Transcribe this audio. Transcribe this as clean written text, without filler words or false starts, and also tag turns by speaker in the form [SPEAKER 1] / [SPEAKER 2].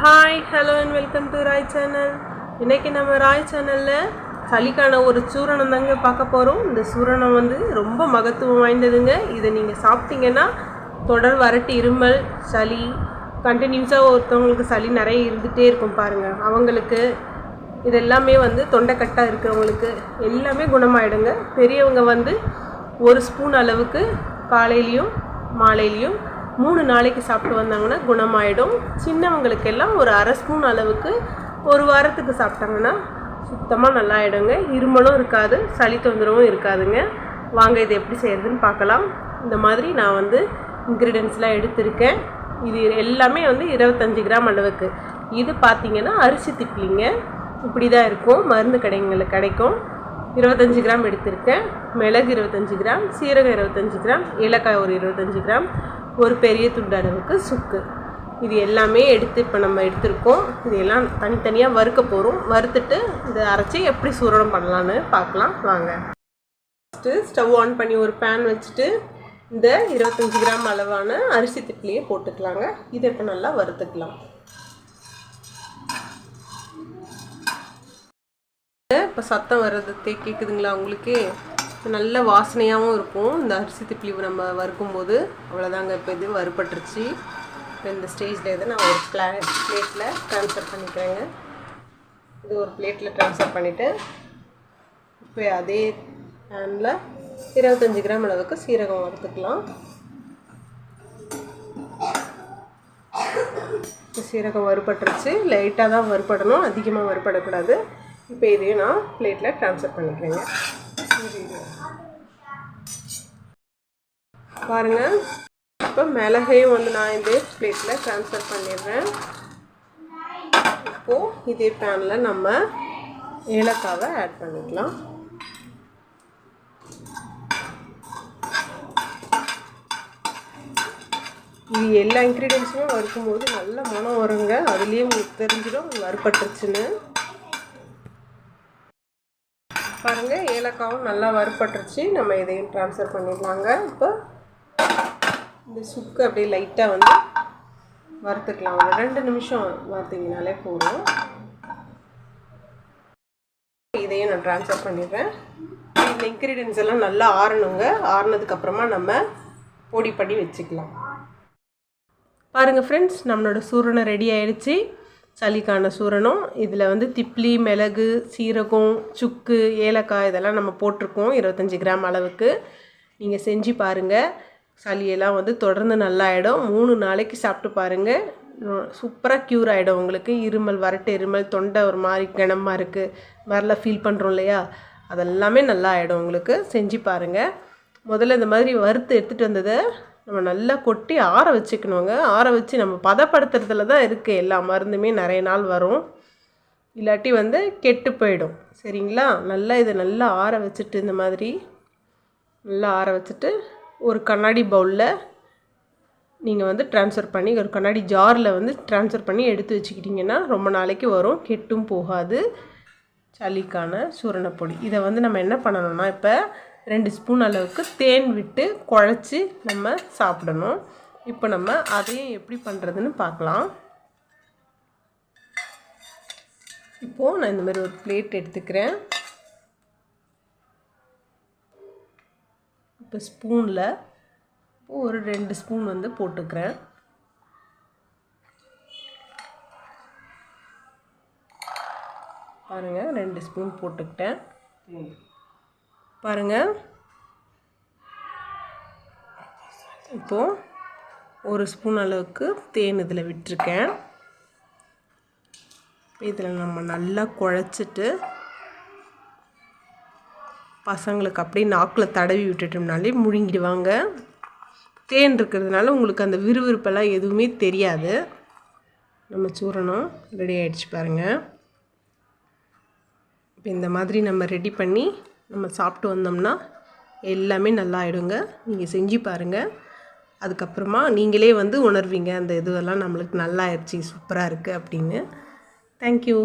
[SPEAKER 1] Hi hello and welcome to Roy channel. இன்றைக்கி நம்ம ராய் சேனலில் சளிக்கான ஒரு சூரணம் தாங்க பார்க்க போகிறோம். இந்த சூரணம் ரொம்ப மகத்துவம் வாய்ந்ததுங்க. இதை நீங்கள் சாப்பிட்டீங்கன்னா தொடர் வறட்டு இருமல் சளி கண்டினியூஸாக ஒருத்தவங்களுக்கு சளி நிறைய இருந்துகிட்டே இருக்கும் பாருங்கள், அவங்களுக்கு இதெல்லாமே தொண்டைக்கட்டாக இருக்கிறவங்களுக்கு எல்லாமே குணமாயிடுங்க. பெரியவங்க ஒரு ஸ்பூன் அளவுக்கு காலையிலையும் மாலையிலையும் 3 நாளைக்கு சாப்பிட்டு வந்தாங்கன்னா குணமாயிடும். சின்னவங்களுக்கெல்லாம் ஒரு அரை ஸ்பூன் அளவுக்கு ஒரு வாரத்துக்கு சாப்பிட்டாங்கன்னா சுத்தமாக நல்லா ஆகிடுங்க. இருமலும் இருக்காது, சளி தொந்தரவும் இருக்காதுங்க. வாங்க இது எப்படி செய்கிறதுன்னு பார்க்கலாம். இந்த மாதிரி நான் இன்க்ரீடியன்ஸ்லாம் எடுத்திருக்கேன். இது எல்லாமே 25 கிராம் அளவுக்கு. இது பார்த்திங்கன்னா அரிசி திப்ளிங்க, இப்படி தான் இருக்கும், மருந்து கடைங்களுக்கு கிடைக்கும். 25 கிராம் எடுத்திருக்கேன். மிளகு 25 கிராம், சீரகம் 25 கிராம், ஏலக்காய் ஒரு 25 கிராம், ஒரு பெரிய துண்டு அளவுக்கு சுக்கு. இது எல்லாமே இப்போ நம்ம எடுத்திருக்கோம். இது எல்லாம் தனித்தனியாக வறுக்க போகிறோம். வறுத்துட்டு இதை அரைச்சி எப்படி சூரணம் பண்ணலான்னு பார்க்கலாம் வாங்க. ஃபஸ்ட்டு ஸ்டவ் ஆன் பண்ணி ஒரு பேன் வச்சுட்டு இந்த 25 கிராம் அளவான அரிசி திப்ளியை போட்டுக்கலாங்க. இதை இப்போ நல்லா வறுத்துக்கலாம். இப்போ சத்தம் வர்றது கேட்குதுங்களா உங்களுக்கு? நல்ல வாசனையாகவும் இருக்கும் இந்த அரிசி திப்ளி நம்ம வறுக்கும்போது. அவ்வளோதாங்க, இப்போ இது வறுபட்டுருச்சு. இப்போ இந்த ஸ்டேஜில் நான் ஒரு பிளேட்டில் ட்ரான்ஸ்ஃபர் பண்ணிக்கிறேங்க. இது ஒரு பிளேட்டில் ட்ரான்ஸ்ஃபர் பண்ணிவிட்டு இப்போ அதே பேனில் 25 கிராம் அளவுக்கு சீரகம் வறுத்துக்கலாம். சீரகம் வறுபட்டுருச்சு. லைட்டாக தான் வறுபடணும், அதிகமாக வறுபடக்கூடாது. இப்போ இதையும் நான் பிளேட்டில் ட்ரான்ஸ்ஃபர் பண்ணிக்கிறேங்க. பாருங்கள், இப்போ மிளகையும் நான் இதே பிளேட்டில் ட்ரான்ஸ்ஃபர் பண்ணிடுறேன். இப்போது இதே பேனில் நம்ம ஏலக்காவை ஆட் பண்ணிக்கலாம். இது எல்லா இன்க்ரீடியன்ஸுமே வறுக்கும்போது நல்ல மனம் வருங்க. அதுலேயே உங்களுக்கு தெரிஞ்சிடும் வறுபட்டுருச்சுன்னு. பாருங்கள், ஏலக்காவும் நல்லா வறுபட்டுருச்சு. நம்ம இதையும் ட்ரான்ஸ்ஃபர் பண்ணிடலாங்க. இப்போ இந்த சுக்கு அப்படியே லைட்டாக வறுத்துக்கலாம். ஒரு 2 நிமிஷம் வறுத்திங்கனாலே போதும். இதையும் நான் ட்ரான்ஸ்ஃபர் பண்ணிடுறேன். இந்த இன்க்ரீடியன்ஸ் எல்லாம் நல்லா ஆறணுங்க. ஆறினதுக்கப்புறமா நம்ம பொடி பண்ணி வச்சுக்கலாம். பாருங்கள் ஃப்ரெண்ட்ஸ், நம்மளோட சூரணம் ரெடி ஆகிடுச்சு. சளிக்கான சூரணம். இதில் திப்ளி, மிளகு, சீரகம், சுக்கு, ஏலக்காய் இதெல்லாம் நம்ம போட்டிருக்கோம் 25 கிராம் அளவுக்கு. நீங்கள் செஞ்சு பாருங்கள். சளியெல்லாம் தொடர்ந்து நல்லா ஆகிடும். 3 நாளைக்கு சாப்பிட்டு பாருங்கள், சூப்பராக க்யூர் ஆகிடும் உங்களுக்கு. இருமல், வறட்டு இருமல், தொண்டை ஒரு மாதிரி கனமாக இருக்குது மாதிரிலாம் ஃபீல் பண்ணுறோம் இல்லையா, அதெல்லாமே நல்லா ஆகிடும் உங்களுக்கு. செஞ்சு பாருங்கள். முதல்ல இந்த மாதிரி வறுத்து எடுத்துகிட்டு வந்ததை நம்ம நல்லா கொட்டி ஆற வச்சுக்கணுங்க. ஆற வச்சு நம்ம பதப்படுத்துறதுல தான் இருக்குது. எல்லா மருந்துமே நிறைய நாள் வரும், இல்லாட்டி கெட்டு போயிடும். சரிங்களா? நல்லா இதை நல்லா ஆற வச்சுட்டு இந்த மாதிரி நல்லா ஆற வச்சுட்டு ஒரு கண்ணாடி பவுலில் நீங்கள் ட்ரான்ஸ்ஃபர் பண்ணி, ஒரு கண்ணாடி ஜாரில் ட்ரான்ஸ்ஃபர் பண்ணி எடுத்து வச்சுக்கிட்டிங்கன்னா ரொம்ப நாளைக்கு வரும், கெட்டும் போகாது. சளிக்கான சூரணப்பொடி. இதை நம்ம என்ன பண்ணணும்னா, இப்போ 2 ஸ்பூன் அளவுக்கு தேன் விட்டு குழச்சி நம்ம சாப்பிடணும். இப்போ நம்ம அதையும் எப்படி பண்ணுறதுன்னு பார்க்கலாம். இப்போது நான் இந்த மாதிரி ஒரு பிளேட் எடுத்துக்கிறேன். இப்போ ஸ்பூனில் ஒரு 2 ஸ்பூன் போட்டுக்கிறேன். பாருங்கள், 2 ஸ்பூன் போட்டுக்கிட்டேன். பாருங்கள், இப்போது 1 ஸ்பூன் அளவுக்கு தேன் இதில் விட்டுருக்கேன். இதில் நம்ம நல்லா குழச்சிட்டு பசங்களுக்கு அப்படியே நாக்கில் தடவி விட்டுட்டோம்னாலே முழுங்கிடுவாங்க. தேன் இருக்கிறதுனால உங்களுக்கு அந்த விறுவிறுப்பெல்லாம் எதுவுமே தெரியாது. நம்ம சூரணம் ரெடி ஆகிடுச்சு பாருங்கள். இப்போ இந்த மாதிரி நம்ம ரெடி பண்ணி நம்ம சாப்பிட்டு வந்தோம்னா எல்லாமே நல்லா ஆகிடுங்க. நீங்கள் செஞ்சு பாருங்கள். அதுக்கப்புறமா நீங்களே உணர்வீங்க அந்த இதுவெல்லாம் நம்மளுக்கு நல்லா ஆயிடுச்சு, சூப்பராக இருக்குது அப்படின்னு. தேங்க்யூ.